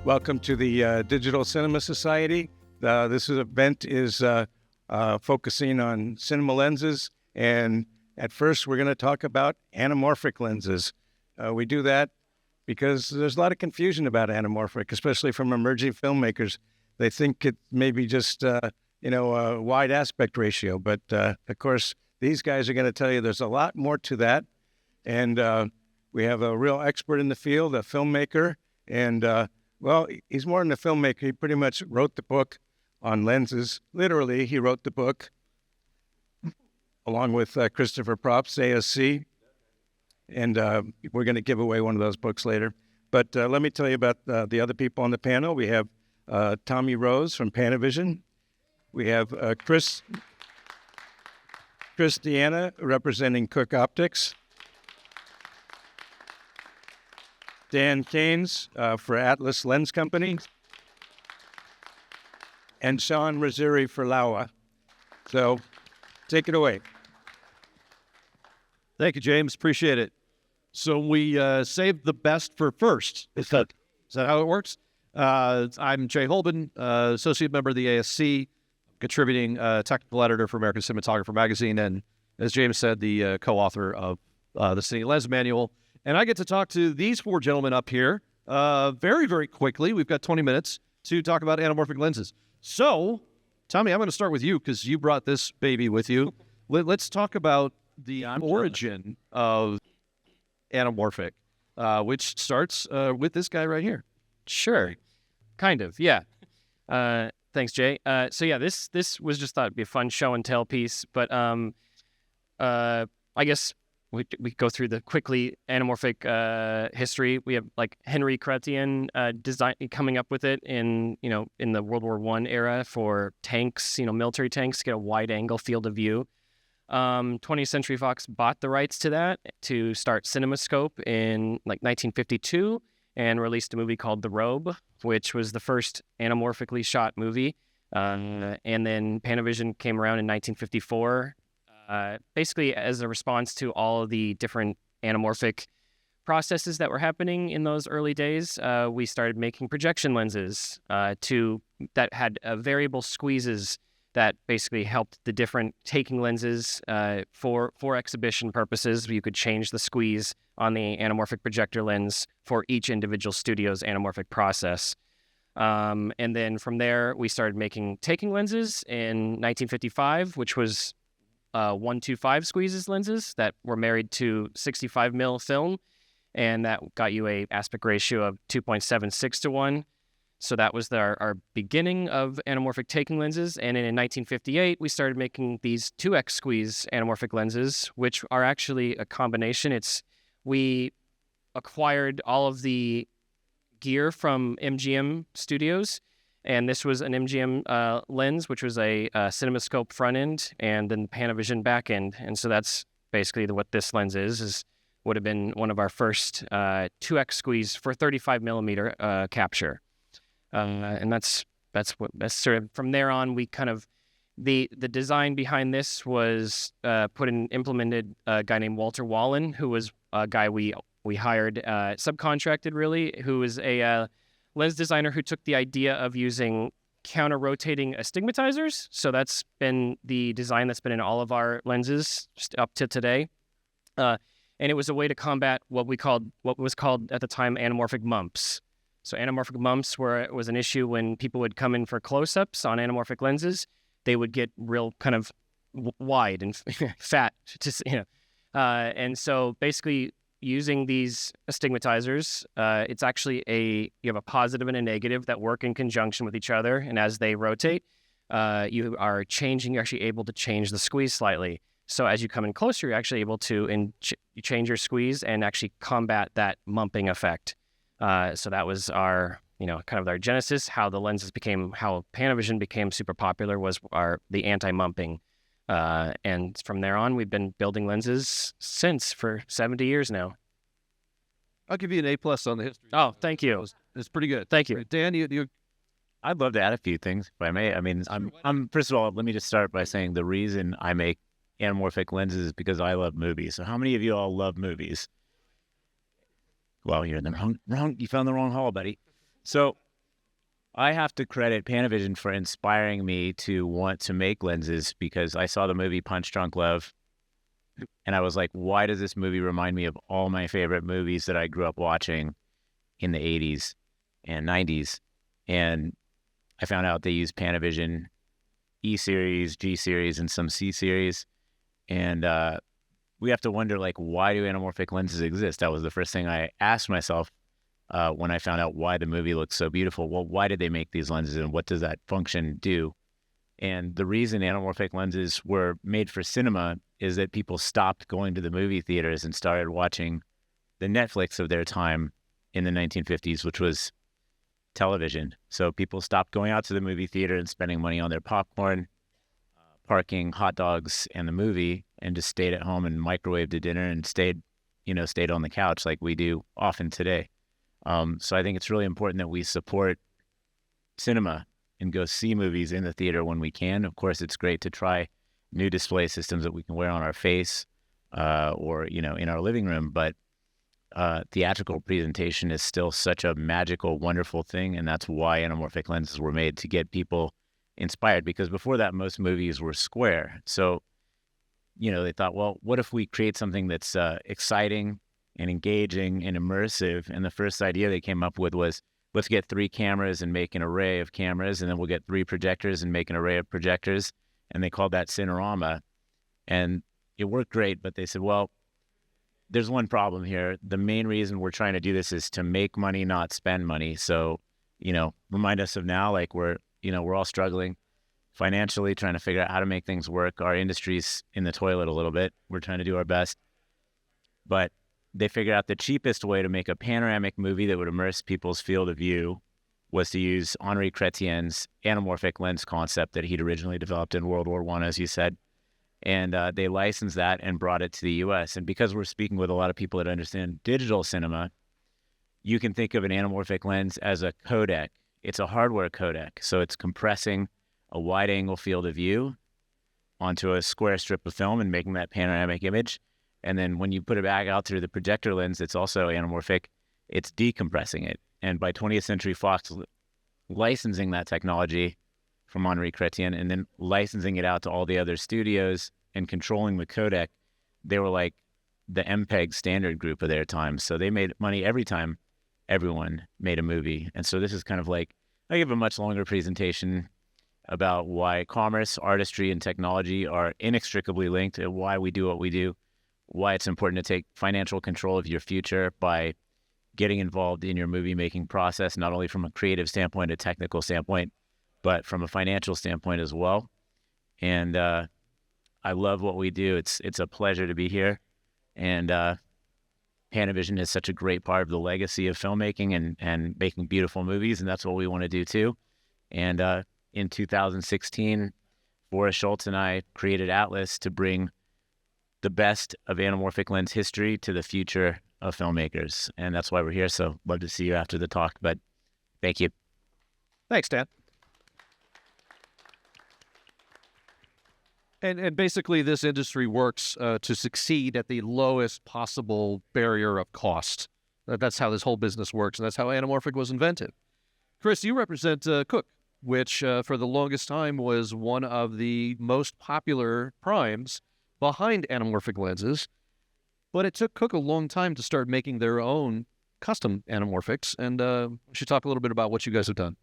Welcome to the Digital Cinema Society. This event is focusing on cinema lenses, and at first we're going to talk about anamorphic lenses. We do that because there's a lot of confusion about anamorphic, especially from emerging filmmakers. They think it may be just a wide aspect ratio, but of course these guys are going to tell you there's a lot more to that. And we have a real expert in the field, a filmmaker, and well, he's more than a filmmaker. He pretty much wrote the book on lenses. Literally, he wrote the book along with Christopher Prop's ASC. And we're going to give away one of those books later. But let me tell you about the other people on the panel. We have Tommy Rose from Panavision. We have Chris Deanna representing Cooke Optics. Dan Keynes for Atlas Lens Company, and Sean Ruggeri for Laowa. So, take it away. Thank you, James. Appreciate it. So we saved the best for first. Is that how it works? I'm Jay Holben, Associate Member of the ASC, contributing technical editor for American Cinematographer magazine, and as James said, the co-author of the Cine Lens Manual. And I get to talk to these four gentlemen up here very, very quickly. We've got 20 minutes to talk about anamorphic lenses. So, Tommy, I'm going to start with you because you brought this baby with you. Let's talk about the origin of anamorphic, which starts with this guy right here. Sure. Kind of, yeah. Thanks, Jay. So, yeah, this was just thought it'd be a fun show and tell piece. But I guess we go through the quickly anamorphic history. We have like Henry Chrétien design coming up with it in the World War I era for tanks, military tanks, to get a wide angle field of view. 20th Century Fox bought the rights to that to start CinemaScope in like 1952 and released a movie called The Robe, which was the first anamorphically shot movie. And then Panavision came around in 1954. Basically as a response to all of the different anamorphic processes that were happening in those early days, we started making projection lenses that had variable squeezes that basically helped the different taking lenses for exhibition purposes. You could change the squeeze on the anamorphic projector lens for each individual studio's anamorphic process. And then from there, we started making taking lenses in 1955, which was 125 squeezes lenses that were married to 65 mil film, and that got you a aspect ratio of 2.76 to 1. So that was our beginning of anamorphic taking lenses. And in 1958, we started making these 2x squeeze anamorphic lenses, which are actually a combination. We acquired all of the gear from MGM Studios. And this was an MGM lens, which was a CinemaScope front end, and then Panavision back end. And so that's basically what this lens would have been one of our first 2x squeeze for 35 millimeter capture. And that's sort of from there on. We kind of the design behind this was implemented a guy named Walter Wallen, who was a guy we hired subcontracted really, who was a lens designer who took the idea of using counter-rotating astigmatizers. So that's been the design that's been in all of our lenses up to today. And it was a way to combat what was called at the time anamorphic mumps. So anamorphic mumps was an issue when people would come in for close-ups on anamorphic lenses. They would get real kind of wide and fat, and so basically using thing astigmatizers, it's actually you have a positive and a negative that work in conjunction with each other, and as they rotate, you're actually able to change the squeeze slightly. So as you come in closer, you're actually able to you change your squeeze and actually combat that mumping effect. So that was our, kind of our genesis. How Panavision became super popular was the anti-mumping. And from there on, we've been building lenses since for 70 years now. I'll give you an A+ on the history. Oh, thank you. It's pretty good. Thank you. Dan, you I'd love to add a few things, if I may. I mean, I'm first of all, let me just start by saying the reason I make anamorphic lenses is because I love movies. So how many of you all love movies? Well, you're in the wrong, you found the wrong hall, buddy. So I have to credit Panavision for inspiring me to want to make lenses because I saw the movie Punch Drunk Love and I was like, why does this movie remind me of all my favorite movies that I grew up watching in the 80s and 90s? And I found out they use Panavision E series, G series, and some C series. And we have to wonder, like, why do anamorphic lenses exist? That was the first thing I asked myself when I found out why the movie looks so beautiful. Well, why did they make these lenses and what does that function do? And the reason anamorphic lenses were made for cinema is that people stopped going to the movie theaters and started watching the Netflix of their time in the 1950s, which was television. So people stopped going out to the movie theater and spending money on their popcorn, parking, hot dogs, and the movie, and just stayed at home and microwaved a dinner and stayed on the couch like we do often today. So I think it's really important that we support cinema and go see movies in the theater when we can. Of course, it's great to try new display systems that we can wear on our face or, in our living room. But theatrical presentation is still such a magical, wonderful thing. And that's why anamorphic lenses were made, to get people inspired. Because before that, most movies were square. So, they thought, well, what if we create something that's exciting and engaging and immersive? And the first idea they came up with was, let's get 3 cameras and make an array of cameras, and then we'll get 3 projectors and make an array of projectors. And they called that Cinerama. And it worked great, but they said, well, there's one problem here. The main reason we're trying to do this is to make money, not spend money. So, remind us of now, like we're all struggling financially, trying to figure out how to make things work. Our industry's in the toilet a little bit. We're trying to do our best. But they figured out the cheapest way to make a panoramic movie that would immerse people's field of view was to use Henri Chrétien's anamorphic lens concept that he'd originally developed in World War I, as you said. And they licensed that and brought it to the U.S. And because we're speaking with a lot of people that understand digital cinema, you can think of an anamorphic lens as a codec. It's a hardware codec. So it's compressing a wide-angle field of view onto a square strip of film and making that panoramic image. And then when you put it back out through the projector lens, it's also anamorphic, it's decompressing it. And by 20th Century Fox licensing that technology from Henri Chrétien and then licensing it out to all the other studios and controlling the codec, they were like the MPEG standard group of their time. So they made money every time everyone made a movie. And so this is kind of like, I give a much longer presentation about why commerce, artistry, and technology are inextricably linked, and why we do what we do, why it's important to take financial control of your future by getting involved in your movie making process, not only from a creative standpoint, a technical standpoint, but from a financial standpoint as well. And I love what we do. It's a pleasure to be here. And Panavision is such a great part of the legacy of filmmaking and making beautiful movies, and that's what we want to do too. And in 2016, Forrest Schultz and I created Atlas to bring the best of anamorphic lens history to the future of filmmakers. And that's why we're here. So love to see you after the talk, but thank you. Thanks, Dan. And basically, this industry works to succeed at the lowest possible barrier of cost. That's how this whole business works, and that's how anamorphic was invented. Chris, you represent Cooke, which for the longest time was one of the most popular primes behind anamorphic lenses. But it took Cooke a long time to start making their own custom anamorphics, and we should talk a little bit about what you guys have done.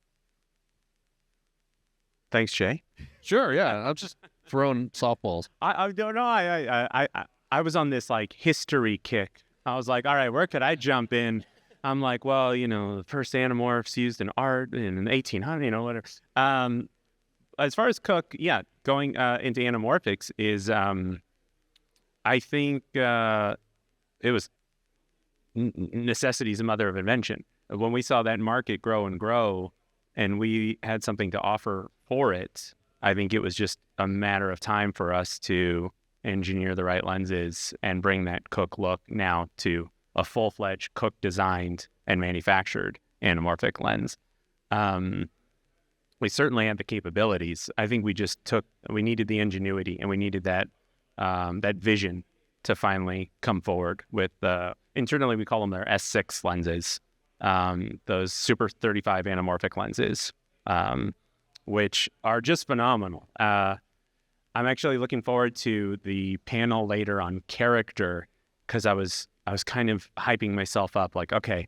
Thanks, Jay. Sure, yeah. I'm just throwing softballs. I don't know. I was on this like history kick. I was like, all right, where could I jump in? I'm like, well, the first anamorphs used in art in 1800, whatever. As far as Cooke, going into anamorphics is, I think it was necessity is the mother of invention. When we saw that market grow and grow, and we had something to offer for it, I think it was just a matter of time for us to engineer the right lenses and bring that Cooke look now to a full-fledged Cooke designed and manufactured anamorphic lens. We certainly had the capabilities. I think we needed the ingenuity, and we needed that vision to finally come forward with internally we call them their S6 lenses, those Super 35 anamorphic lenses. which are just phenomenal. I'm actually looking forward to the panel later on character, because I was kind of hyping myself up, like, okay,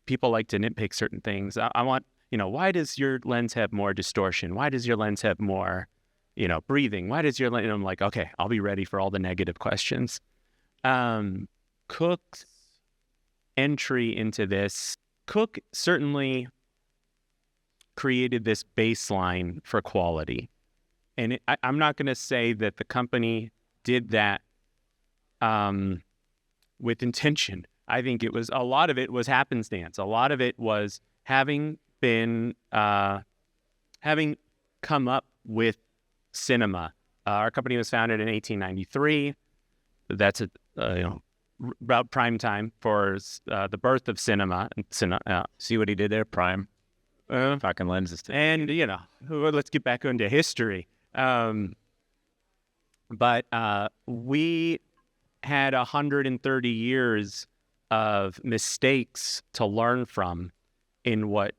people like to nitpick certain things. I want, why does your lens have more distortion? Why does your lens have more, breathing? Why does your lens? I'm like, okay, I'll be ready for all the negative questions. Cooke's entry into this, Cooke certainly created this baseline for quality. And I'm not going to say that the company did that with intention. I think a lot of it was happenstance. A lot of it was having come up with cinema. Our company was founded in 1893. That's about prime time for the birth of cinema. See what he did there? Prime. Fucking lenses. And, let's get back into history. But we had 130 years of mistakes to learn from in what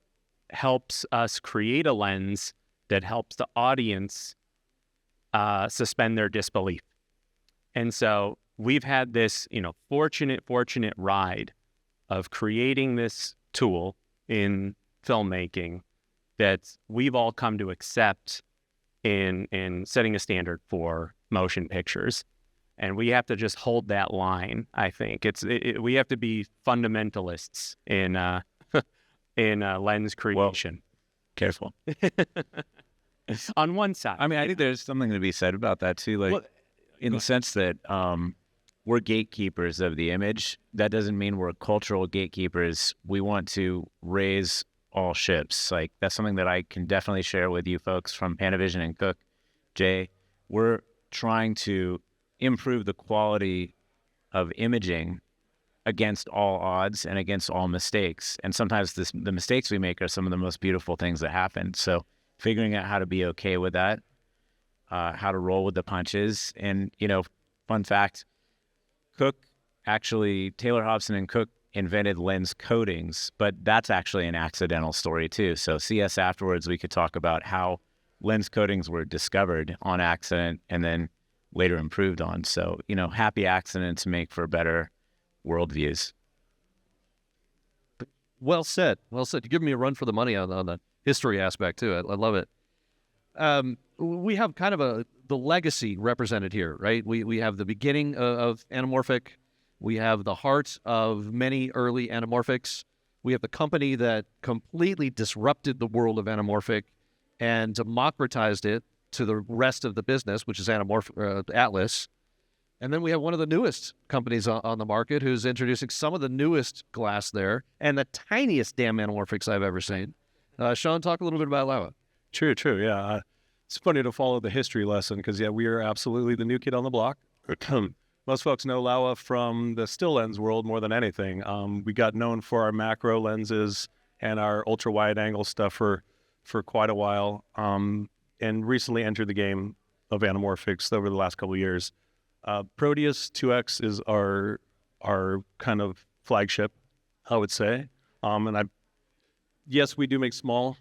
helps us create a lens that helps the audience suspend their disbelief. And so we've had this, fortunate ride of creating this tool in filmmaking that we've all come to accept in setting a standard for motion pictures. And we have to just hold that line, I think. We have to be fundamentalists in lens creation. Well, careful. On one side. I mean, I think there's something to be said about that too. Like, in the sense that we're gatekeepers of the image. That doesn't mean we're cultural gatekeepers. We want to raise all ships. Like, that's something that I can definitely share with you folks from Panavision and Cooke. Jay, we're trying to improve the quality of imaging against all odds and against all mistakes. And sometimes the mistakes we make are some of the most beautiful things that happen. So figuring out how to be okay with that, how to roll with the punches. And, fun fact, Taylor Hobson and Cooke invented lens coatings, but that's actually an accidental story too. So see us afterwards, we could talk about how lens coatings were discovered on accident and then later improved on. So, happy accidents make for better worldviews. Well said. Well said. You give me a run for the money on the history aspect too. I love it. We have kind of the legacy represented here, right? We have the beginning of anamorphic. We have the heart of many early anamorphics. We have the company that completely disrupted the world of anamorphic and democratized it to the rest of the business, which is Atlas. And then we have one of the newest companies on the market who's introducing some of the newest glass there and the tiniest damn anamorphics I've ever seen. Sean, talk a little bit about Laowa. True, yeah. It's funny to follow the history lesson because, we are absolutely the new kid on the block. Most folks know Laowa from the still lens world more than anything. We got known for our macro lenses and our ultra-wide angle stuff for quite a while, and recently entered the game of anamorphics over the last couple of years. Proteus 2X is our kind of flagship, I would say. Yes, we do make small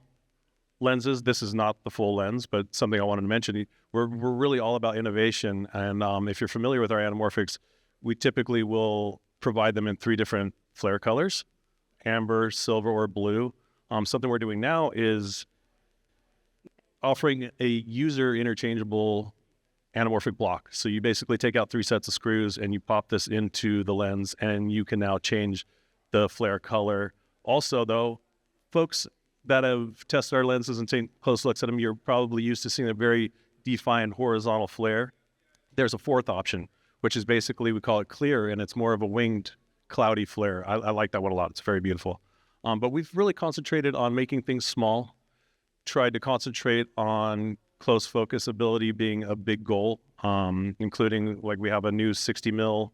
lenses. This is not the full lens, but something I wanted to mention. We're really all about innovation, and if you're familiar with our anamorphics, we typically will provide them in 3 different flare colors: amber, silver, or blue. Something we're doing now is offering a user interchangeable anamorphic block. So you basically take out 3 sets of screws and you pop this into the lens, and you can now change the flare color. Also, though, folks that have tested our lenses and taken close looks at them, you're probably used to seeing a very defined horizontal flare. There's a 4th option, which is basically, we call it clear, and it's more of a winged, cloudy flare. I like that one a lot. It's very beautiful. But we've really concentrated on making things small, tried to concentrate on close focus ability being a big goal, including, like, we have a new 60 mil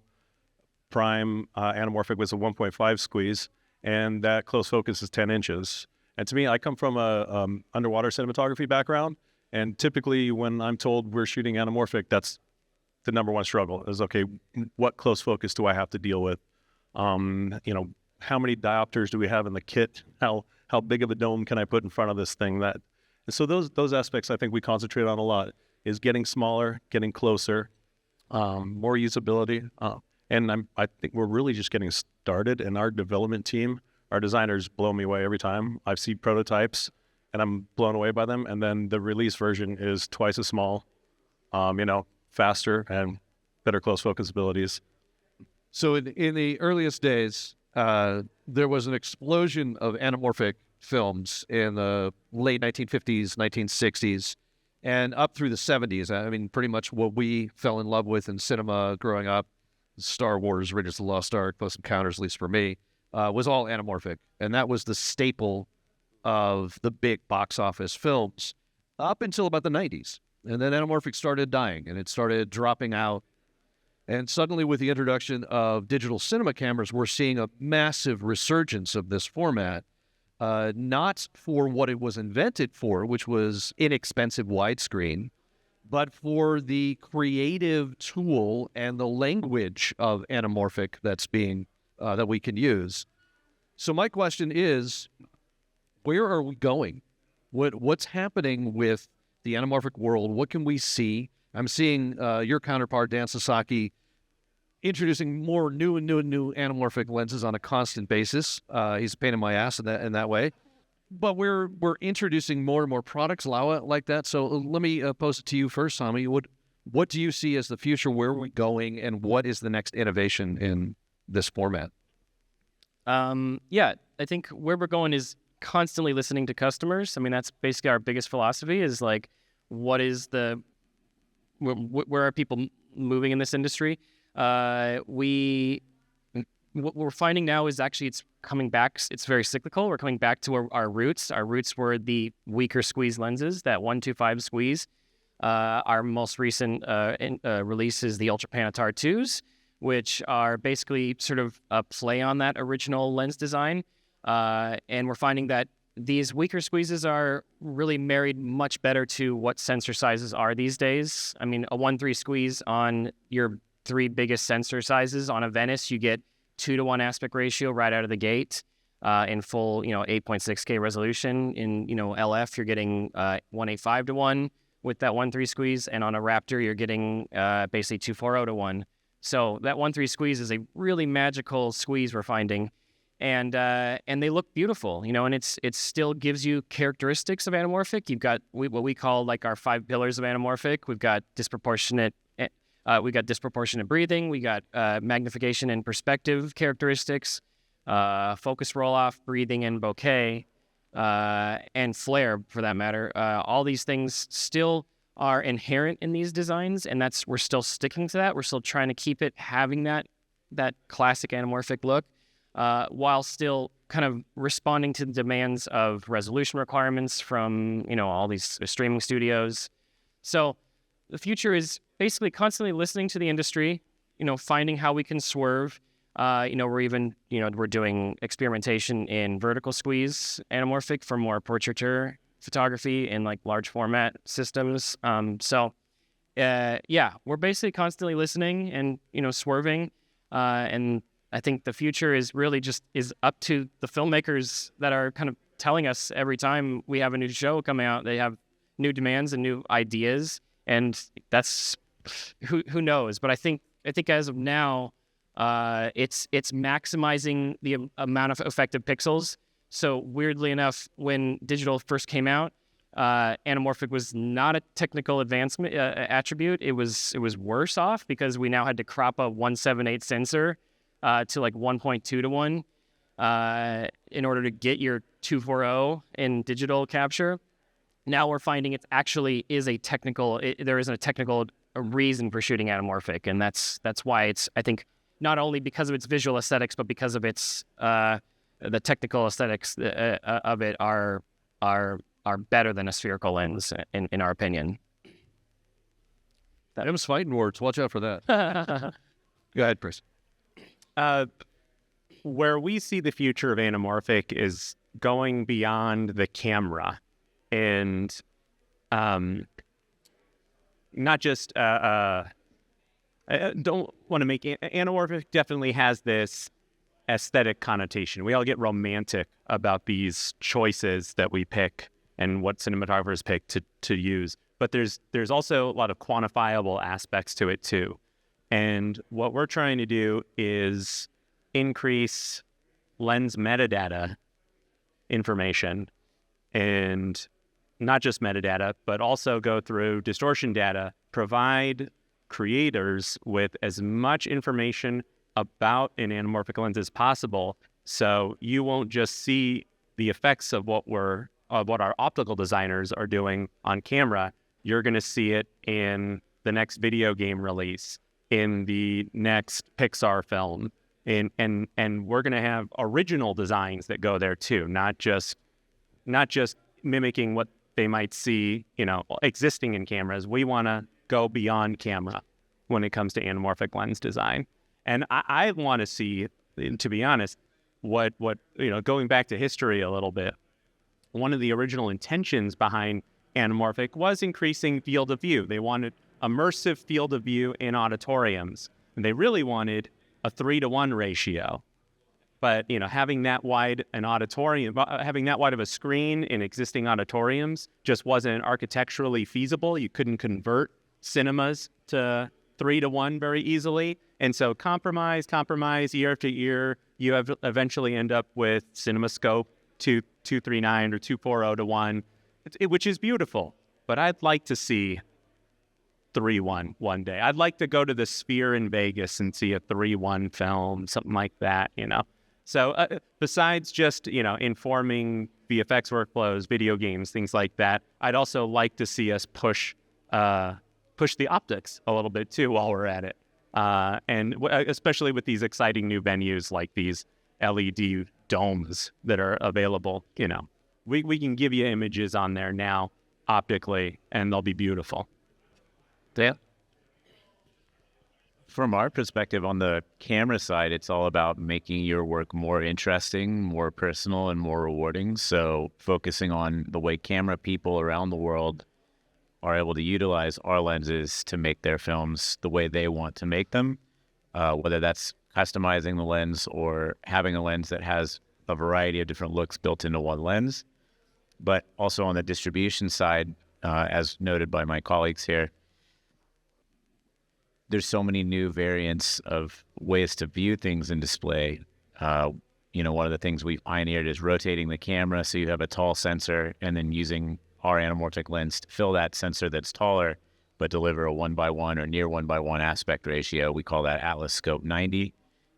prime anamorphic with a 1.5 squeeze, and that close focus is 10 inches. And to me, I come from a underwater cinematography background, and typically when I'm told we're shooting anamorphic, that's the number one struggle is, okay, what close focus do I have to deal with? How many diopters do we have in the kit? How how big of a dome can I put in front of this thing? And so those aspects I think we concentrate on a lot, is getting smaller, getting closer, more usability. And I think we're really just getting started, and our development team, our designers blow me away every time. I see prototypes and I'm blown away by them. And then the release version is twice as small, faster and better close focus abilities. So in the earliest days, there was an explosion of anamorphic films in the late 1950s, 1960s, and up through the 70s. I mean, pretty much what we fell in love with in cinema growing up, Star Wars, Raiders of the Lost Ark, Close Encounters, at least for me, was all anamorphic. And that was the staple of the big box office films up until about the 90s. And then anamorphic started dying, and it started dropping out. And suddenly, with the introduction of digital cinema cameras, we're seeing a massive resurgence of this format, not for what it was invented for, which was inexpensive widescreen, but for the creative tool and the language of anamorphic that's being that we can use. So my question is, where are we going? What's happening with the anamorphic world? What can we see? I'm seeing your counterpart, Dan Sasaki, introducing more new anamorphic lenses on a constant basis. He's a pain in my ass in that way. But we're introducing more and more products, Laowa, like that. So let me pose it to you first, Tommy. What do you see as the future? Where are we going? And what is the next innovation in this format? Yeah, I think where we're going is constantly listening to customers. I mean, that's basically our biggest philosophy, is like, what is where are people moving in this industry? What we're finding now is actually it's coming back. It's very cyclical. We're coming back to our roots. Our roots were the weaker squeeze lenses, that 125 squeeze. Our most recent release is the Ultra Panatar 2s, which are basically sort of a play on that original lens design. And we're finding that these weaker squeezes are really married much better to what sensor sizes are these days. I mean, a 1.3 squeeze on your 3 biggest sensor sizes on a Venice, you get 2-to-1 aspect ratio right out of the gate in full, 8.6K resolution. In, LF, you're getting 1.85-to-1 with that 1.3 squeeze. And on a Raptor, you're getting basically 2.40-to-1. So that 1.3 squeeze is a really magical squeeze we're finding. And they look beautiful, and it still gives you characteristics of anamorphic. You've got what we call like our 5 pillars of anamorphic. We've got disproportionate breathing. We got magnification and perspective characteristics, focus roll-off, breathing, and bokeh, and flare for that matter. All these things still are inherent in these designs, and we're still sticking to that. We're still trying to keep it having that classic anamorphic look, while still kind of responding to the demands of resolution requirements from, all these streaming studios. So the future is basically constantly listening to the industry, finding how we can swerve. We're doing experimentation in vertical squeeze anamorphic for more portraiture photography in like large format systems. We're basically constantly listening and, swerving. And I think the future is really is up to the filmmakers that are kind of telling us every time we have a new show coming out. They have new demands and new ideas, and that's who knows. But I think as of now, it's maximizing the amount of effective pixels. So weirdly enough, when digital first came out, anamorphic was not a technical advancement attribute. It was worse off because we now had to crop a 1.78 sensor to like 1.2-to-1 in order to get your 2.40 in digital capture. Now we're finding it actually is there isn't a technical reason for shooting anamorphic, and that's why it's, I think, not only because of its visual aesthetics, but because of its the technical aesthetics of it are better than a spherical lens in our opinion. Them's fighting words. Watch out for that. Go ahead, Chris. Where we see the future of anamorphic is going beyond the camera, and not just I don't want to make anamorphic definitely has this aesthetic connotation. We all get romantic about these choices that we pick and what cinematographers pick to use. But there's also a lot of quantifiable aspects to it too. And what we're trying to do is increase lens metadata information, and not just metadata, but also go through distortion data, provide creators with as much information about an anamorphic lens as possible, so you won't just see the effects of what our optical designers are doing on camera. You're going to see it in the next video game release, in the next Pixar film, and we're going to have original designs that go there too, not just mimicking what they might see, existing in cameras. We want to go beyond camera when it comes to anamorphic lens design. And I want to see, to be honest, what going back to history a little bit, one of the original intentions behind anamorphic was increasing field of view. They wanted immersive field of view in auditoriums, and they really wanted a 3-to-1 ratio. But having that wide an auditorium, having that wide of a screen in existing auditoriums just wasn't architecturally feasible. You couldn't convert cinemas to 3-to-1 very easily. And so compromise year after year, you have eventually end up with CinemaScope 239 or 240 to 1, which is beautiful. But I'd like to see 3-1 one day. I'd like to go to the Sphere in Vegas and see a 3-1 film, something like that, So besides just, informing VFX workflows, video games, things like that, I'd also like to see us push the optics a little bit too while we're at it. And especially with these exciting new venues like these LED domes that are available, we can give you images on there now optically, and they'll be beautiful. Dan? From our perspective on the camera side, it's all about making your work more interesting, more personal, and more rewarding. So focusing on the way camera people around the world are able to utilize our lenses to make their films the way they want to make them, whether that's customizing the lens or having a lens that has a variety of different looks built into one lens. But also on the distribution side, as noted by my colleagues here, there's so many new variants of ways to view things in display. One of the things we've pioneered is rotating the camera so you have a tall sensor, and then using our anamorphic lens to fill that sensor that's taller, but deliver a 1:1 or near 1:1 aspect ratio. We call that Atlas Scope 90.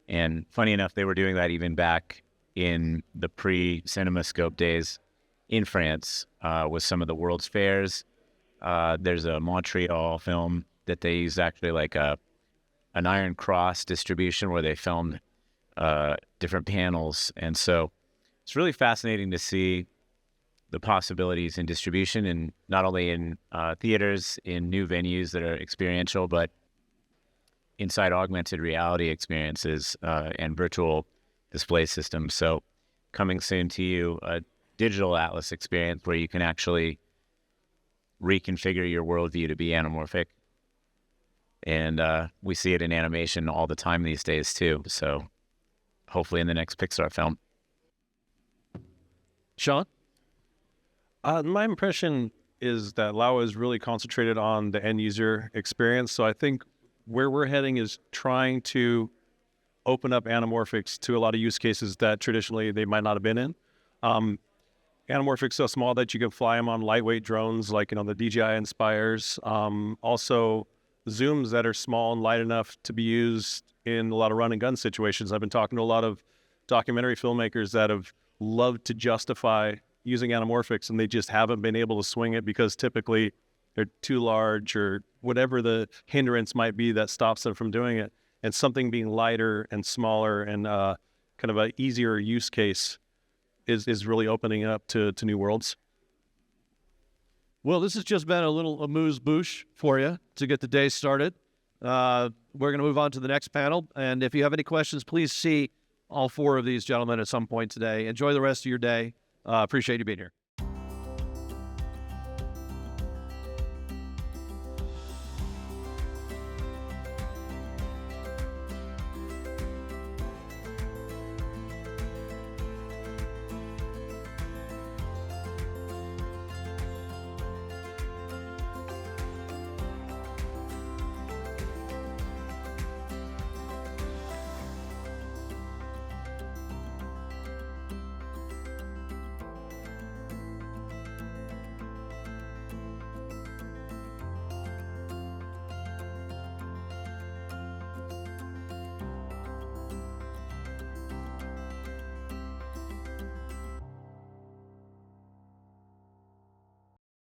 And funny enough, they were doing that even back in the pre-CinemaScope days in France with some of the world's fairs. There's a Montreal film that they use actually like an Iron Cross distribution where they filmed different panels. And so it's really fascinating to see the possibilities in distribution, and not only in theaters, in new venues that are experiential, but inside augmented reality experiences and virtual display systems. So coming soon to you, a digital Atlas experience where you can actually reconfigure your worldview to be anamorphic. And we see it in animation all the time these days too. So hopefully in the next Pixar film. Sean? My impression is that Laowa is really concentrated on the end user experience. So I think where we're heading is trying to open up anamorphics to a lot of use cases that traditionally they might not have been in. Anamorphics so small that you can fly them on lightweight drones like the DJI Inspires. Also zooms that are small and light enough to be used in a lot of run and gun situations. I've been talking to a lot of documentary filmmakers that have loved to justify using anamorphics, and they just haven't been able to swing it because typically they're too large or whatever the hindrance might be that stops them from doing it. And something being lighter and smaller and kind of an easier use case is really opening up to new worlds. Well, this has just been a little amuse-bouche for you to get the day started. We're going to move on to the next panel. And if you have any questions, please see all four of these gentlemen at some point today. Enjoy the rest of your day. Appreciate you being here.